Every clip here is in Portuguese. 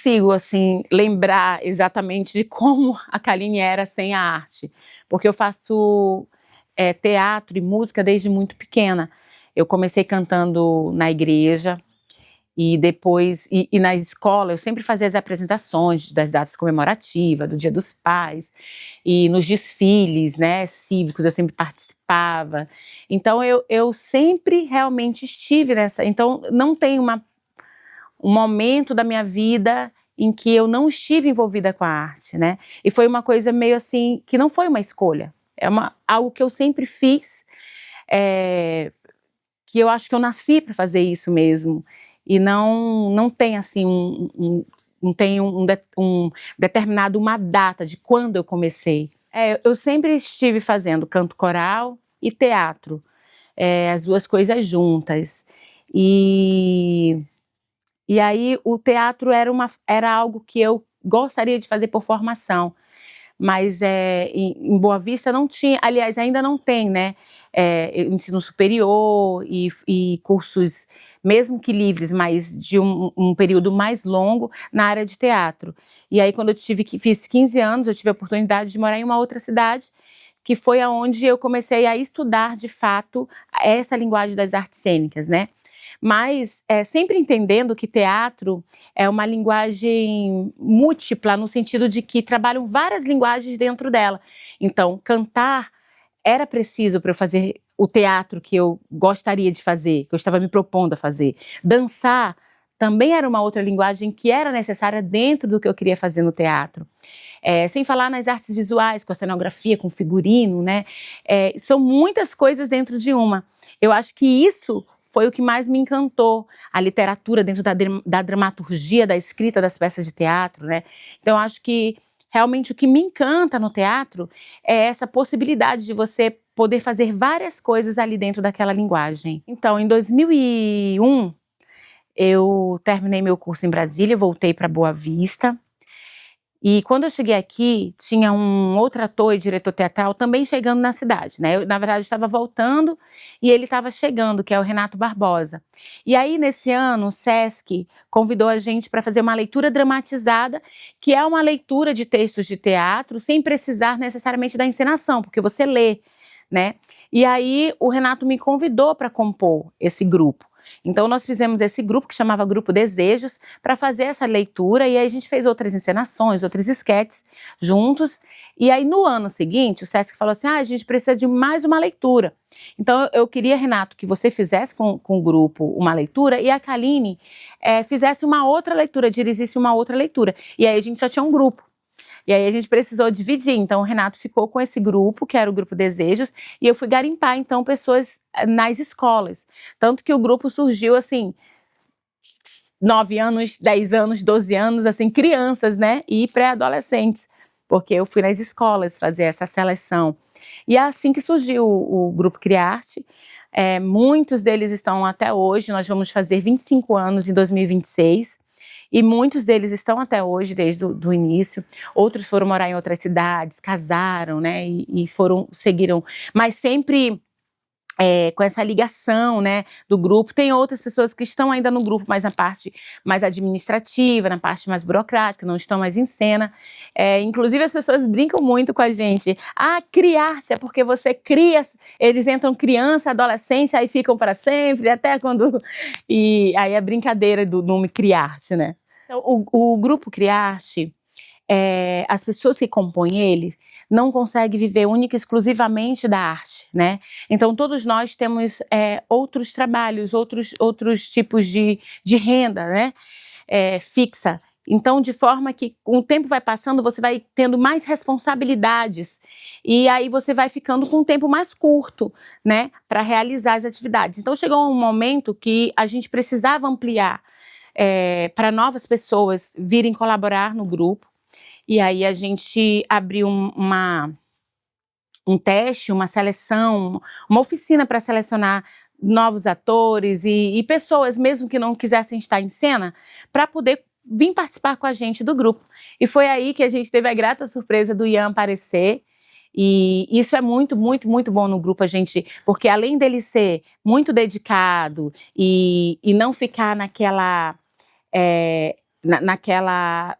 consigo, assim, lembrar exatamente de como a Kaline era sem a arte, porque eu faço teatro e música desde muito pequena. Eu comecei cantando na igreja e depois, e na escola, eu sempre fazia as apresentações das datas comemorativas, do Dia dos Pais, e nos desfiles, né, cívicos, eu sempre participava. Então, eu sempre realmente estive nessa. Então, não tem um momento da minha vida em que eu não estive envolvida com a arte, né? E foi uma coisa meio assim, que não foi uma escolha. Algo que eu sempre fiz, que eu acho que eu nasci para fazer isso mesmo. E não tem assim não tem um determinado, uma data de quando eu comecei. Eu sempre estive fazendo canto coral e teatro, as duas coisas juntas. E aí o teatro era algo que eu gostaria de fazer por formação, mas em Boa Vista não tinha, aliás, ainda não tem, né, ensino superior e cursos, mesmo que livres, mas de um período mais longo na área de teatro. E aí quando fiz 15 anos, eu tive a oportunidade de morar em uma outra cidade, que foi aonde eu comecei a estudar, de fato, essa linguagem das artes cênicas, né? Mas sempre entendendo que teatro é uma linguagem múltipla, no sentido de que trabalham várias linguagens dentro dela. Então, cantar era preciso para eu fazer o teatro que eu gostaria de fazer, que eu estava me propondo a fazer. Dançar também era uma outra linguagem que era necessária dentro do que eu queria fazer no teatro. Sem falar nas artes visuais, com a cenografia, com o figurino, né? São muitas coisas dentro de uma. Eu acho que isso foi o que mais me encantou, a literatura dentro da dramaturgia, da escrita das peças de teatro, né? Então, acho que realmente o que me encanta no teatro é essa possibilidade de você poder fazer várias coisas ali dentro daquela linguagem. Então, em 2001, eu terminei meu curso em Brasília, voltei para Boa Vista. E quando eu cheguei aqui, tinha um outro ator e diretor teatral também chegando na cidade, né? Eu, na verdade, estava voltando e ele estava chegando, que é o Renato Barbosa. E aí, nesse ano, o Sesc convidou a gente para fazer uma leitura dramatizada, que é uma leitura de textos de teatro, sem precisar necessariamente da encenação, porque você lê, né? E aí, o Renato me convidou para compor esse grupo. Então nós fizemos esse grupo, que chamava Grupo Desejos, para fazer essa leitura, e aí a gente fez outras encenações, outros esquetes juntos. E aí no ano seguinte o Sesc falou assim, a gente precisa de mais uma leitura. Então eu queria, Renato, que você fizesse com o grupo uma leitura e a Kaline fizesse uma outra leitura, dirigisse uma outra leitura. E aí a gente só tinha um grupo. E aí a gente precisou dividir, então o Renato ficou com esse grupo, que era o Grupo Desejos, e eu fui garimpar, então, pessoas nas escolas. Tanto que o grupo surgiu, assim, 9 anos, 10 anos, 12 anos, assim, crianças, né, e pré-adolescentes, porque eu fui nas escolas fazer essa seleção. E é assim que surgiu o Grupo Criarte. Muitos deles estão até hoje, nós vamos fazer 25 anos em 2026, e muitos deles estão até hoje, desde o início. Outros foram morar em outras cidades, casaram, né, e seguiram, mas sempre com essa ligação, né, do grupo. Tem outras pessoas que estão ainda no grupo, mas na parte mais administrativa, na parte mais burocrática, não estão mais em cena. Inclusive as pessoas brincam muito com a gente. Criarte é porque você cria, eles entram criança, adolescência, aí ficam para sempre, até quando... E aí a brincadeira do nome Criarte, né? Então, o grupo Criarte, as pessoas que compõem ele não conseguem viver única e exclusivamente da arte, né? Então todos nós temos outros trabalhos, outros tipos de renda, né? Fixa. Então, de forma que com o tempo vai passando, você vai tendo mais responsabilidades e aí você vai ficando com um tempo mais curto, né, para realizar as atividades. Então chegou um momento que a gente precisava ampliar para novas pessoas virem colaborar no grupo. E aí a gente abriu um teste, uma seleção, uma oficina para selecionar novos atores e pessoas, mesmo que não quisessem estar em cena, para poder vir participar com a gente do grupo. E foi aí que a gente teve a grata surpresa do Ian aparecer. E isso é muito, muito, muito bom no grupo, porque além dele ser muito dedicado e não ficar naquela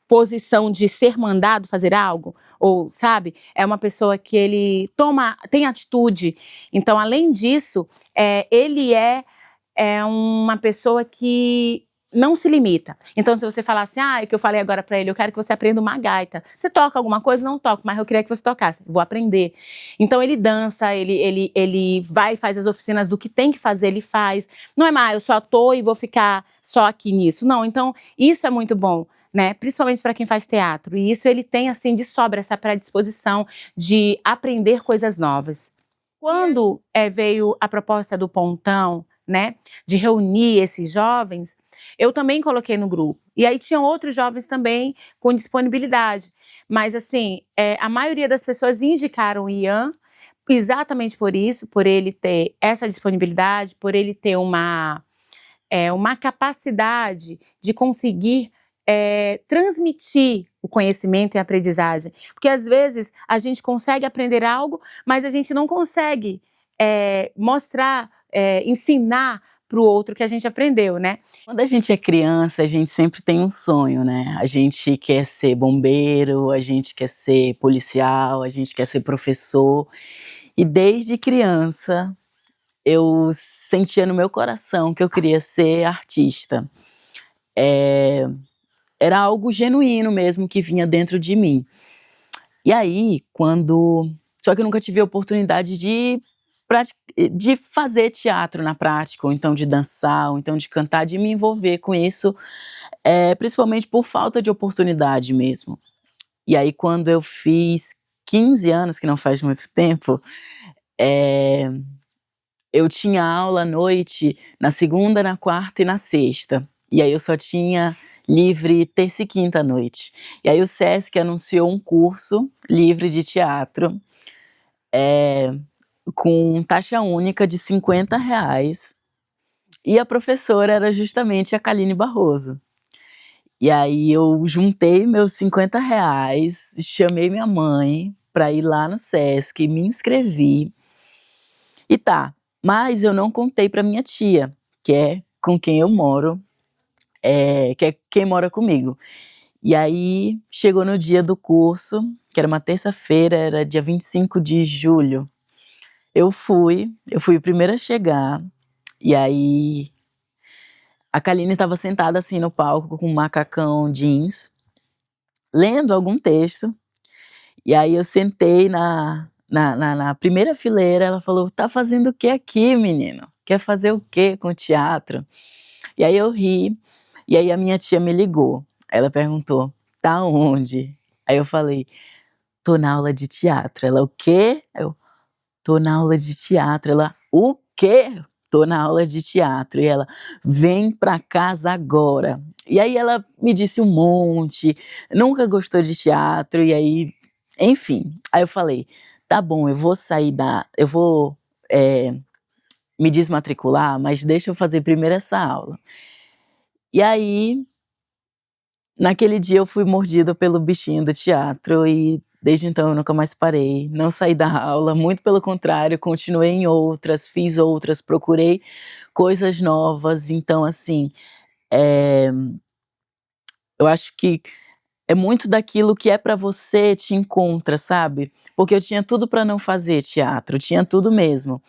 posição de ser mandado fazer algo, ou, sabe, é uma pessoa que ele tem atitude. Então, além disso, ele é uma pessoa que não se limita. Então, se você falar assim, é que eu falei agora pra ele, eu quero que você aprenda uma gaita. Você toca alguma coisa? Não toco, mas eu queria que você tocasse. Vou aprender. Então, ele dança, ele vai e faz as oficinas do que tem que fazer, ele faz. Não é mais, eu só tô e vou ficar só aqui nisso. Não, então, isso é muito bom, né? Principalmente para quem faz teatro. E isso ele tem, assim, de sobra, essa predisposição de aprender coisas novas. Quando veio a proposta do Pontão, né, de reunir esses jovens, eu também coloquei no grupo. E aí tinham outros jovens também com disponibilidade. Mas, assim, a maioria das pessoas indicaram o Ian exatamente por isso, por ele ter essa disponibilidade, por ele ter uma capacidade de conseguir transmitir o conhecimento e a aprendizagem. Porque, às vezes, a gente consegue aprender algo, mas a gente não consegue mostrar, ensinar para o outro que a gente aprendeu, né? Quando a gente é criança, a gente sempre tem um sonho, né? A gente quer ser bombeiro, a gente quer ser policial, a gente quer ser professor. E desde criança, eu sentia no meu coração que eu queria ser artista. Era algo genuíno mesmo que vinha dentro de mim. E aí, só que eu nunca tive a oportunidade de fazer teatro na prática, ou então de dançar, ou então de cantar, de me envolver com isso, principalmente por falta de oportunidade mesmo. E aí, quando eu fiz 15 anos, que não faz muito tempo, eu tinha aula à noite, na segunda, na quarta e na sexta. E aí eu só tinha livre terça e quinta à noite. E aí o Sesc anunciou um curso livre de teatro, com taxa única de R$ 50. E a professora era justamente a Kaline Barroso. E aí eu juntei meus R$ 50, chamei minha mãe para ir lá no Sesc, me inscrevi. E tá, mas eu não contei para minha tia, que é com quem eu moro, que é quem mora comigo. E aí chegou no dia do curso, que era uma terça-feira, era dia 25 de julho. Eu fui a primeira a chegar, e aí a Kaline estava sentada assim no palco com um macacão jeans, lendo algum texto, e aí eu sentei na primeira fileira. Ela falou: tá fazendo o que aqui, menino? Quer fazer o que com teatro? E aí eu ri, e aí a minha tia me ligou. Ela perguntou: tá onde? Aí eu falei: tô na aula de teatro. Ela: o quê? Eu: tô na aula de teatro. Ela: o quê? Tô na aula de teatro. E ela: vem pra casa agora. E aí ela me disse um monte, nunca gostou de teatro, e aí, enfim. Aí eu falei: tá bom, eu vou me desmatricular, mas deixa eu fazer primeiro essa aula. E aí, naquele dia eu fui mordida pelo bichinho do teatro e desde então eu nunca mais parei, não saí da aula, muito pelo contrário, continuei em outras, fiz outras, procurei coisas novas. Então, assim, eu acho que é muito daquilo que é pra você te encontra, sabe? Porque eu tinha tudo pra não fazer teatro, tinha tudo mesmo.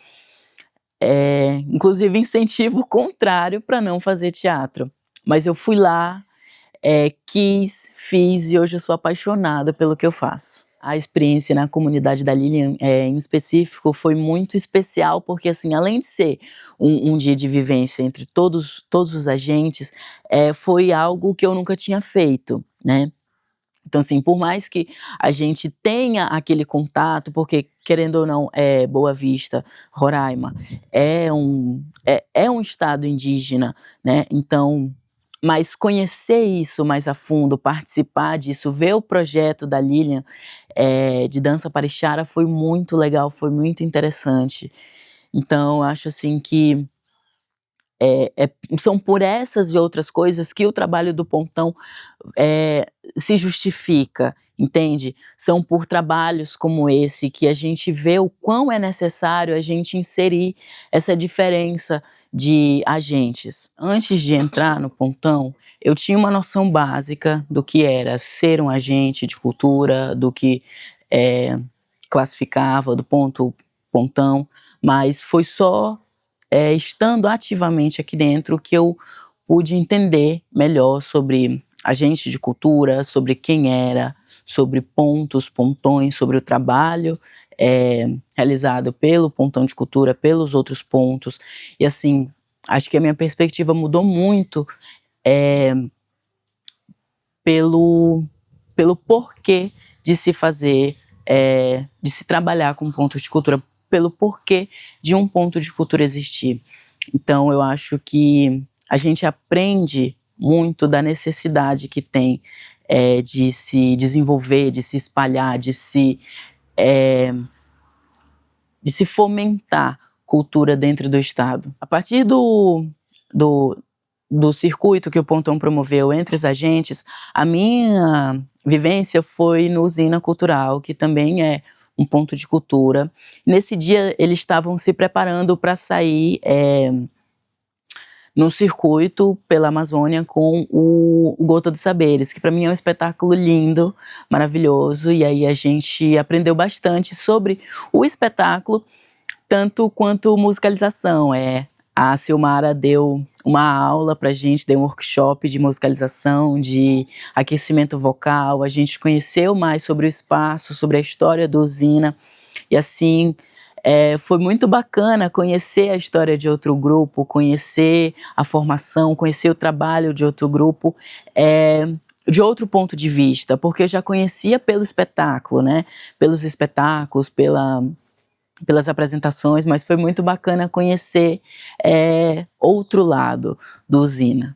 Inclusive incentivo contrário pra não fazer teatro. Mas eu fui lá, quis, fiz, e hoje eu sou apaixonada pelo que eu faço. A experiência na comunidade da Lilian, em específico, foi muito especial, porque, assim, além de ser um dia de vivência entre todos os agentes, foi algo que eu nunca tinha feito, né? Então, assim, por mais que a gente tenha aquele contato, porque, querendo ou não, Boa Vista, Roraima, é um estado indígena, né? Então, mas conhecer isso mais a fundo, participar disso, ver o projeto da Lilian, de dança parixara, foi muito legal, foi muito interessante. Então, acho assim que São por essas e outras coisas que o trabalho do Pontão se justifica, entende? São por trabalhos como esse que a gente vê o quão é necessário a gente inserir essa diferença de agentes. Antes de entrar no Pontão, eu tinha uma noção básica do que era ser um agente de cultura, do que classificava, do Pontão, mas foi só estando ativamente aqui dentro que eu pude entender melhor sobre agente de cultura, sobre quem era, sobre pontões, sobre o trabalho realizado pelo Pontão de Cultura, pelos outros pontos. E assim, acho que a minha perspectiva mudou muito pelo porquê de se fazer, de se trabalhar com pontos de cultura, pelo porquê de um ponto de cultura existir. Então eu acho que a gente aprende muito da necessidade que tem de se desenvolver, de se espalhar, de se fomentar cultura dentro do Estado. A partir do circuito que o Pontão promoveu entre os agentes, a minha vivência foi no Usina Cultural, que também é um ponto de cultura. Nesse dia, eles estavam se preparando para sair num circuito pela Amazônia com o Gota dos Saberes, que para mim é um espetáculo lindo, maravilhoso, e aí a gente aprendeu bastante sobre o espetáculo, tanto quanto musicalização. A Silmara deu uma aula pra gente, deu um workshop de musicalização, de aquecimento vocal, a gente conheceu mais sobre o espaço, sobre a história do Usina, e assim, foi muito bacana conhecer a história de outro grupo, conhecer a formação, conhecer o trabalho de outro grupo, de outro ponto de vista, porque eu já conhecia pelo espetáculo, né? Pelos espetáculos, pelas apresentações, mas foi muito bacana conhecer outro lado do Usina.